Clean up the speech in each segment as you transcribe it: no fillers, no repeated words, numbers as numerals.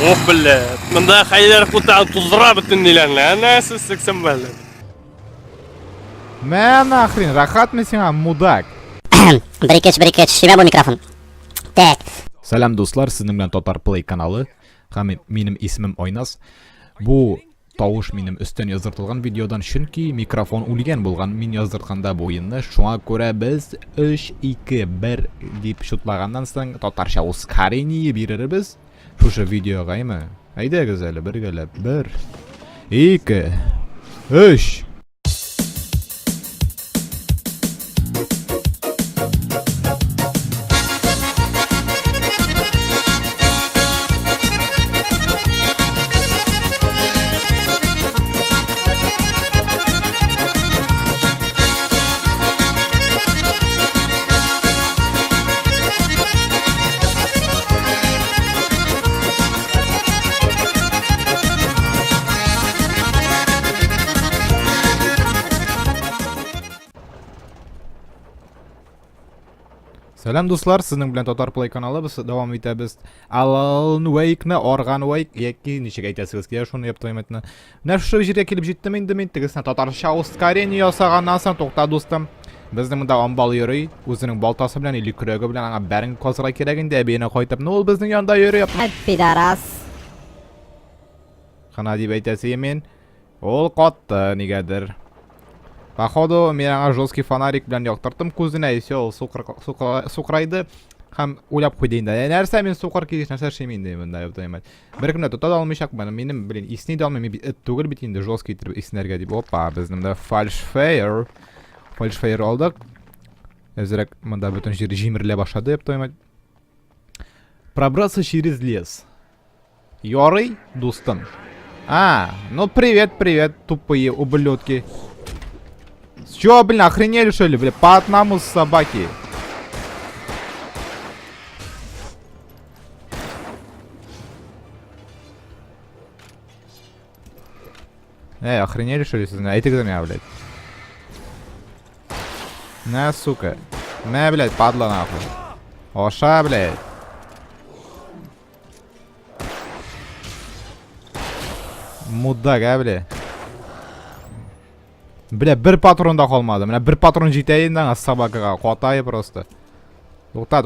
Ох, блядь. Мында хайдар кутан туздыра бүтін нейлерін. Ана сексен бәлі. Мә нахрен, рахат мы сиңа, мудак? Брикеч, шебе бұл микрофон. Так. Сәлем достар, сіздің білен Тотар Плей каналы. Һәм минем исемім Ойнас. Бу тауыш минем өстен яздыртылган видеодан, чөнки микрофон үлгән булган. Мин яздыртканда бу уенны. Шуңа күрә без 3-2-1 дип шутлаганнан соң татарча ускорение бирербез. Шушы видеога эме. Әйдәгез әле бергәләп. 1 2 3. Сәлем дуслар, сіздің білен Тотар Плей каналы, біз давам итәбіз Alan Wake-ны, Organ Wake, яки ничек әйтәсігіз ке, шуны еп тойметіні. Менә шушы жерге келіп жеттім енді мен тегісіне татарша ускорение ясағаннан соң тоқта достым. Біздің мұнда амбал йөрий, өзінің балтасы білен или күрәгі білен аңа бәрін қозыра керегінде әбейіне қойтып, не ол біздің янда йөрий. Пидарас. Қана деп әйтәсі емен, ол қотты негедір. Походу, мен аңа жесткий фонарик білен яқтыртым көзіне, есе ол суқырайды, һәм ойлап қойдайында. Нәрсә мен суқыр кегеш нәрсә шемейін деймін, бір күнде тұта да алмайшақ, менің білін исіне де алмай, мен түгіл бітейінде жесткий тұрып исінерге деп. Опа, біздіңді фальшфейер алдық. Әзірек мұнда бүтін жері жемірле башады, пробраться через лес. Йорый, достым. Ну привет, тупые ублюдки. Чё, блин, охренели что ли, блин, по одному собаки. Охренели что ли, айтыгда меня, блядь. На, сука. На, блядь, падла нахуй. Оша, блядь. Мудак, блядь. Бля, бір патрон да қалмады. Мына бір патрон жетейін аңа собакаға. Қотайы просто. Тоқта.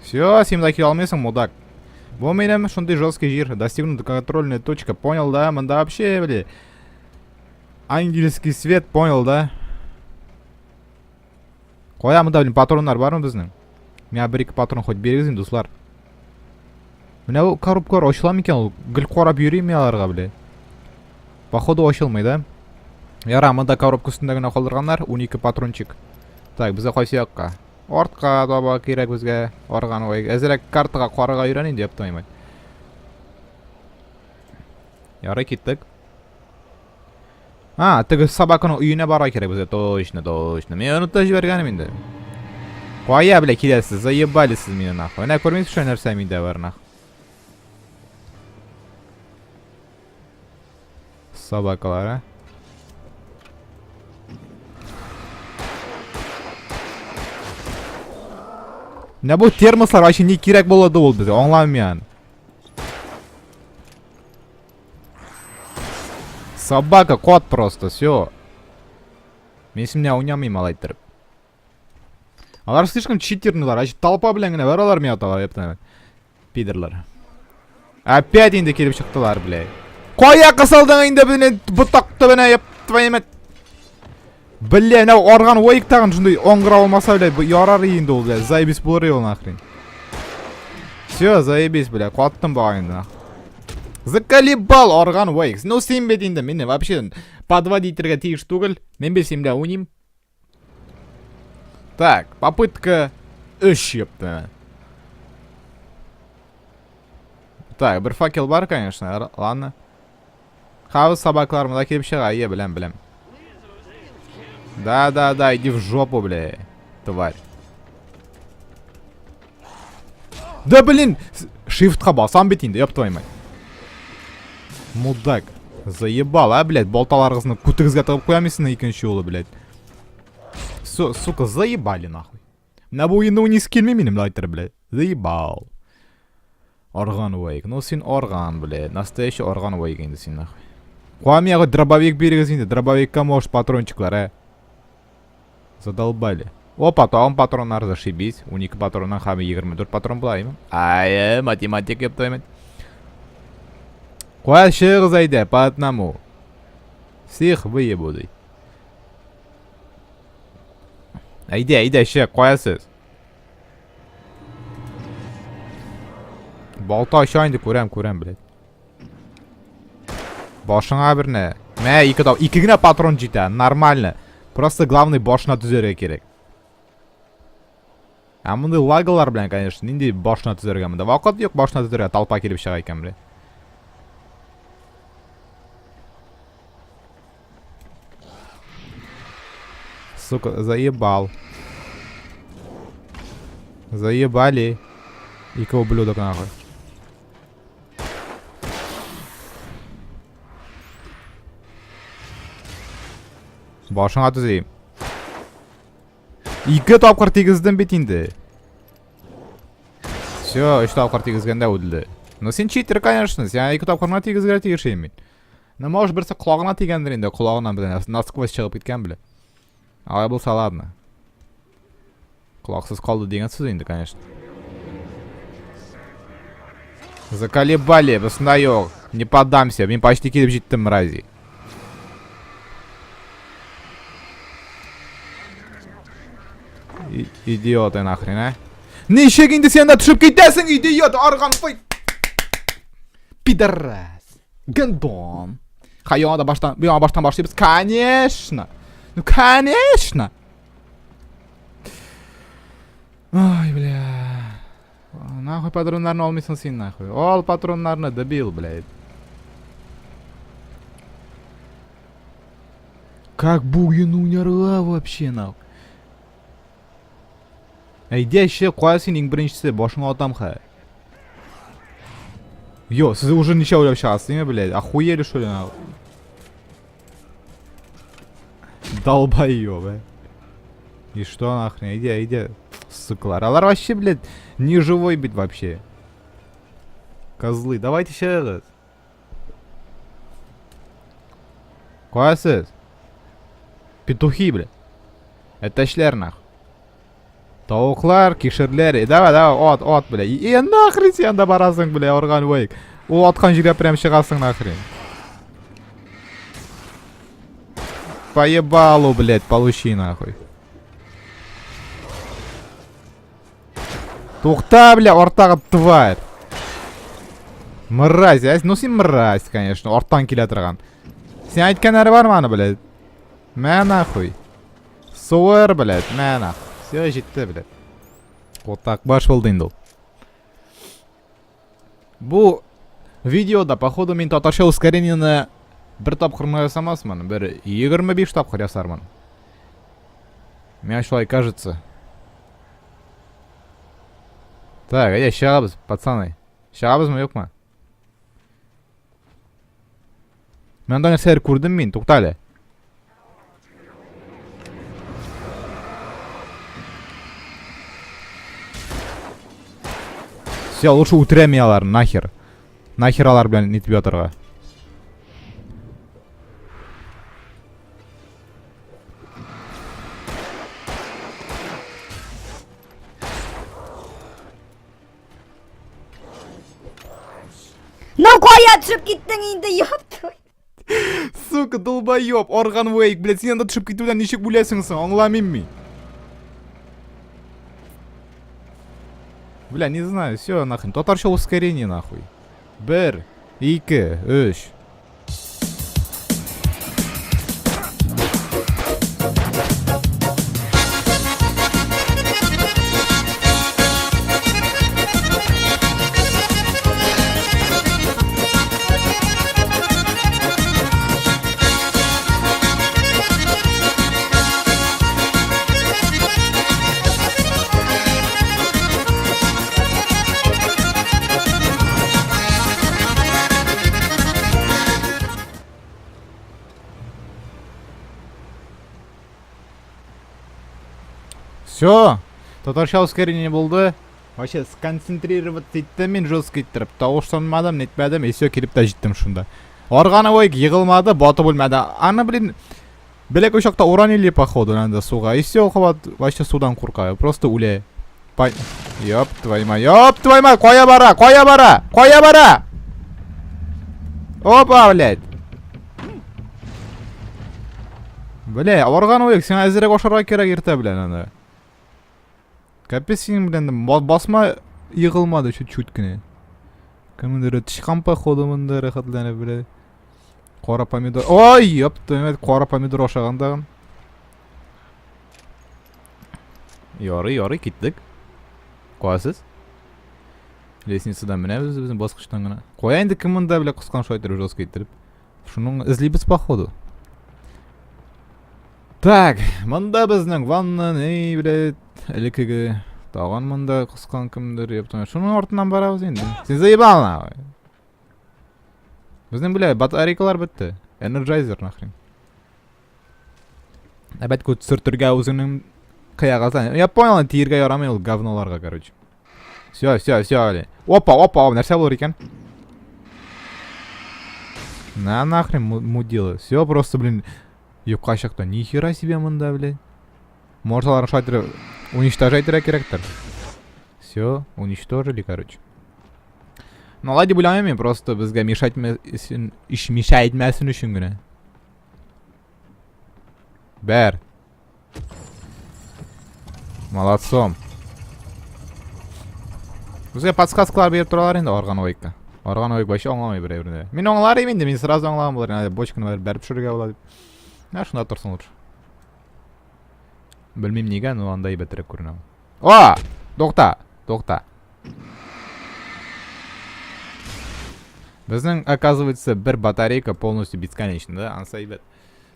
Всё, сен да келе алмайсың, мудак. Бұл менің шундай жесткий жер. Достигнута контрольная точка. Понял, да? Мында вообще, бля. Ангельский свет, понял, да? Қоя, мында, блин, патрондар бар ма біздің? Мен бір-екі патрон хоть беріңізден, достар. Менә бұл коробкалар ашыла ма екен, ол гүл қорап йөрей ме аларға, бля? Походу ашылмай, да? Яра, мында коробка үстінде генә қалдырганнар, 12 патрончик. Так, бізге қойсы яққа. Ортқа таба керек бізге, Organ Wake. Әзірек картаға қараға үйренейін деп тоймайды. Яра, кеттік. Тігі собаканың үйіне бара керек бізге. Точно. Мен ұнытта жібергенім енді. Қоя, бля, келесіз, заебали сіз мені нахуй. Әне көрмейсіз шо нәрсе менде бар нахуй. Собакалар, Ne bu termoslar вообще не керек болады ол бізге, аңламайм. Собака, кот просто, всё. Мен сімне ойнамайм алайттырып. Алар слишком читернылар, ачы толпа білен гіне бар олар мен аталар, ептен. Пидерлар. Опять енді келіп шықтылар, бля. Қоя қысылдың енді білен бұтақты біне еп твоемет. Бля, мына Organ Wake тағын шындай оңғыра болмаса, бля, ярар енді ол, бля, заебес болар ел нахрен. Всё, заебес, бля, қуаттым баға енді нахрен. Заколебал Organ Wake. Ну сен бет енді, мені вообще подводительге тиіш түгіл. Мен бесем де ойнайм. Так, попытка 3 епті. Так, бір факел бар, конечно, ладно. Хавыз собакларымда келіп шыға, білем. Да, иди в жопу, бля, тварь. Да, блин, shiftқа басам бетінде, еп твоймай. Мудак, заебал, блядь, болталарыңызны күтігізге тығып қоямайсың екінші жолы, блядь. Сука, заебали, нахуй. На bu oyunda oynayısı kelmeyeyim benim light'ları bile. Zaебал. Organ Wake. Ну сен орган, блядь. Настоящий орган Wake енді сен нахуй. Қуа мияға дробовик беріңіз енді. Дробовикка может патрончиклар, а. Задолбали. Опа, тағым патронлар зашибись. 12 патроннан хамы 24 патрон бұлайым. Ай, математик ептоймен. Қуа шығыз айда, по одному. Всех выебудай. Айда, шық, қоясыз. Балта aşağı көрем, блядь. Башыңа бір не. Мә, екі гіне патрон жита, нормально. Просто главный башына түзерге керек. А мұндай лагалар, блядь, конечно, нендей башына түзерге мұнда. Вақыт жоқ башына түзерге, талпа келіп шыға екен, блядь. Сука, заебал. Заебали. Екі ублюдок нахуй. Башыңа түзейім. Екі тапқыр тегіздім бет енді. Все, үш тапқыр тегізгенде өділді. Но сен читер, конечно. Сен екі тапқырына тегізгені тегішейм мен. Но может бірсі құлағына тегендір енді. Құлағынан білен насквозь шығып кеткен біле. Алай болса ладно. Құлақсыз қалды деген сөз енді, конечно. Заколебали, басында жоқ. Не поддамся. Мен почти келіп жеттім, мрази. Идиоты нахрен, а? Нешек енді сен да түшіп кетесің, идиот, арған фай. Пидорас. Гандон. Хайоңа баштан баштайбыз. Конечно. Ну, конечно. Ой, бля. Нахуй патронларны алмайсың сен, нахуй. Ол патронларны, дебил, блядь. Как бугин унерла вообще, нахуй. Әйде ше, қоя сен ең біріншісі, башыңа отам ха. Йо, сіз уже неше ойлап шығасың, блядь. Охуели, что ли, нахуй. Долбоёб, а. И что нахрен, иди, сукалар. Алар вообще, блядь, не живой быть вообще. Козлы, давайте еще раз. Қоясыз? Петухи, блядь. Это шлер, нахуй. Тауықлар, кешірлер. Давай, от, бля. Нахрен сен да барасың, бля, Орган Wake. Ол атқан жерге прям шығасың, нахрен. Поебалу, блядь, получи, нахуй. Тухта, бля, ортағы тварь. Мразь, ну сен мразь, конечно, орттан келе тұрған. Сен айтқан әрі бар маны, блядь. Мә, нахуй. Суыр, блядь, мә, нахуй. Все, жетті, блядь. Вот так, баш болды енді ол. Бұл видеода, походу, мен татарша ускорениені бір тапқырына жасамасмын. Бір 25 тапқыр жасармын. Мен шулай кажется. Так, әйде, шығабыз, пацаны. Шығабыз ма, yok ма? Мен да нәрселер көрдім мен, тоқталі. Все, лучше утрем алар, нахер. Нахер алар, блин, нетіп жатырға. Ну қоя түсіп кеттің енді, епті. Сука, долбоёб, Орган Wake, блядь, сен да түсіп кетуден нешек бөлесіңсің, аңламайм мен. Бля, не знаю, все, нахрен. Татарша ускорение, нахуй. 1, 2, 3. Все, Татарша ускорение болды. Вообще сконцентрироваться еттім мен жестко еттіріп. Тауышсанмадым, нетмәдім, есе келіп та жеттім шында. Органовой йығылмады, боты бөлмәді. Аны, блин, білек ошақта уранили, походу, надо суға. Есе оқыват, вообще судан қорқаю. Просто уле. Ёп твой май, қоя бара! Опа, блядь. Бля, органовой, сен әзірек ошарға керек ерте, блядь, аны. Капец сенің, блядь, басма йығылмады чуть-чуть кіне. Кімдері тышқан походу мұндары қатланы, блядь. Қора помидор. Ой, ёп твой май, қора помидор ошағандағын. Яры, кеттік. Қоясыз? Лесницадан мінеміз біздің басқыштан ғана. Қоя енді кім мұнда, бля, қысқан шайтырып жосқа еттіріп. Шының ізлейбіз походу. Так, мұнда біздің ванна, ей, блядь, әлікігі. Тауған мұнда қысқан кімдер, ептің. Шының ортынан барабыз енді. Сен заебал, нахуй. Біздің, бля, батарейкалар бітті. Energizer, нахрен. Әбәт көт сүртірге өзінің қияғазан. Я понял, тиірге ярамай ол говноларға, короче. Все, блин. Опа, нәрсе болыр екен. На нахрен мудила. Все просто, блин, юбқа шақта. Нихера себе мұнда, блин. Моржаларын шайтыры уничтожайтыра керектір. Все, уничтожили, короче. Ну, лади бүләмемен, просто бізге мешайтмәсін үшін гіне. Бәр. Молодцом. Бізге подсказкалар беріп тұралар енді органовойка. Органовойк башы оңламай бір-бірінде. Мен оңлар еменде, мен сразу оңлағым болар. Бочканы бәріп шүрге болады. Шында тұрсын лучше. Білмейм неге, но андай бәтірек көрінем. О! Доқта. Біздің, оказывается, бір батарейка полностью бесконечный, да? Ансай бәт.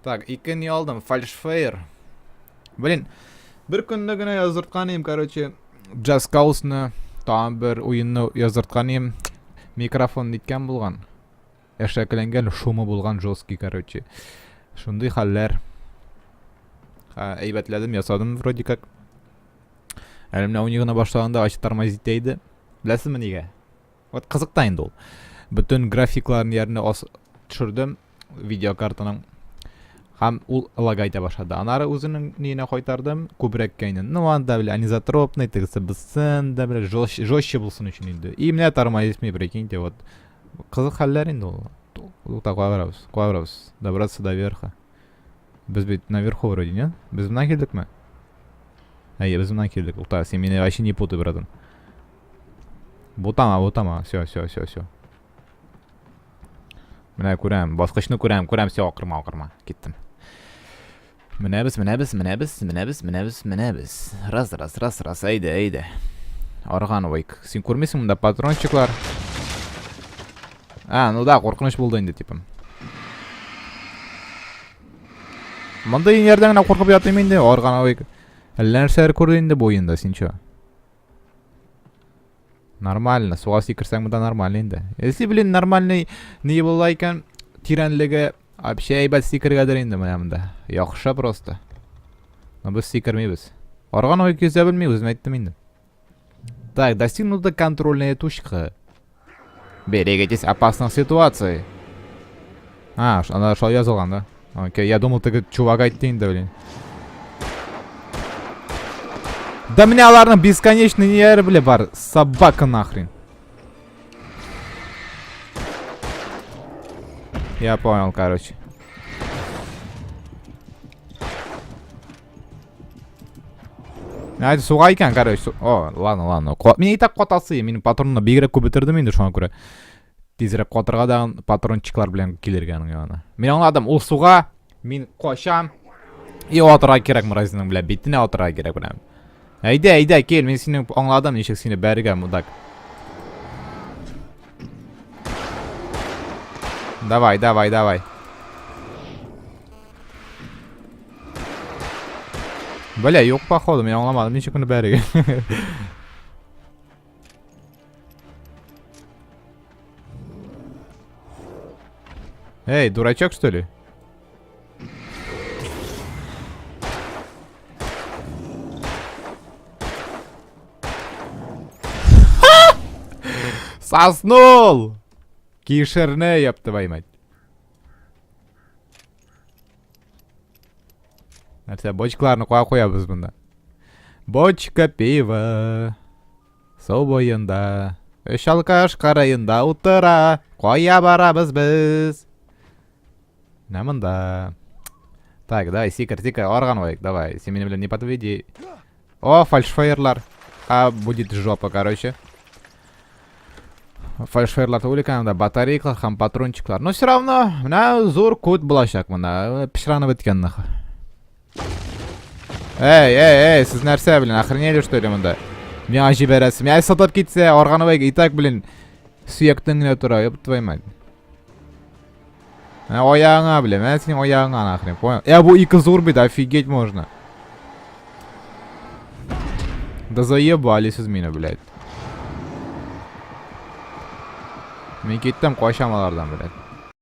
Так, икі не алдым? Фальшфейр. Блин, бір күндігіне языртқан ем, короче, Джаскаусны, там бір ойынны языртқан ем, микрофон неткен болған. Әшәкіленген шумы болған жесткий, короче. Шундай халләр. Әйбәтләдім, ясадым, вроде как. Әлімне ойнығына баштағанда ачы тормозит дейді. Біләсіз ме неге? Вот қызықтайын ол. Бүтін графикларын еріне түшірдім видеокартаның. Хам ул лагайта башады. Анары өзінің нейіне қойтардым, көбірек кәйнін. Ну, анда біле, анизотропный, тігісі бұсын, да біле, жестче бұлсын үшін енді. И мне тормозитмей, прикиньте, вот. Қызық халлер енді ол. Лукта қоя барабыз. Добраться до верха. Біз бет наверху вроде, не? Біз мұнан келдік ме? Әйе, біз мұнан келдік. Лукта, сен мені вообще не путай, братан. Бутама. Все. Міне көрем, басқышны көрем, все, оқырма. Кеттім. Мінәбіз. Раз, әйді. Органовойк. Сен көрмесің мұнда патрончиклар. Ну да, қорқыныш болды енді, типім. Мұнда енерден қорқып ятым енді, органовойк. Әлләрсәр көрді енді бойында, сен чо? Нормально, суға секірсәң мұнда нормально енді. Если, блин, нормальный не болды екен, тиранлігі вообще әйбәт секіргәдір енді мұнда. Яқыша просто. Но біз секірмейбіз. Органовойк көзе білмей, өзім әйттім енді. Так, достигнута контрольная точка. Берегитесь опасных ситуаций. Ана шо yazылған, да? Окей, я думал, ты чувак айтты енді, блин. Да мне аларның бесконечный нері, бля, бар. Собака нахрен. Я понял, короче. Айды суға екен, короче. О, ладно. Мен и так қотасы, менің патронына бегірек көбітірдім енді шоған көре. Тезірек қотырға дағын патрончиклар білен келергенің яғына. Мен оңладым, ол суға, мен қошам. И отырға керек мұразының, бля, беттіне отырға керек, бля. Әйді, кел, мен сені оңладым, нешек сені бәріге, мұдак. Давай. Бля, yok походу, мен оңламадым, нешек күні бәріге. Эй, дурачок, что ли? Соснул! Кишерне, ёб твою мать. Нәрсе, бочкаларны коя коябыз бунда. Бочка пива. Су бойында. Үш алкаш карайында утыра. Коя барабыз біз. Не мында? Так, давай, сикер, орган ойк, давай. Сен меня, блин, не подведи. О, фальшфейерлар. А, будет жопа, короче. Фальшфейерларды уликаем, да, батарейкалар, хам патрончиклар. Но все равно, мына зор кут булашак мына. Пишранып өткен нахуй. Эй, сіз нәрсе, блин, охренели, что ли, мында? Мен жибересім. Я сатап кетсе, орган ойк, и так, блин, сүйектің не тұра, ёб твой мать. Ояңа, блин, мен сенің ояңа нахрен, понял? Бұл екі зор бейді, офигеть можно. Да заебались из меня, блядь. Мен кеттім қошамалардан, блядь.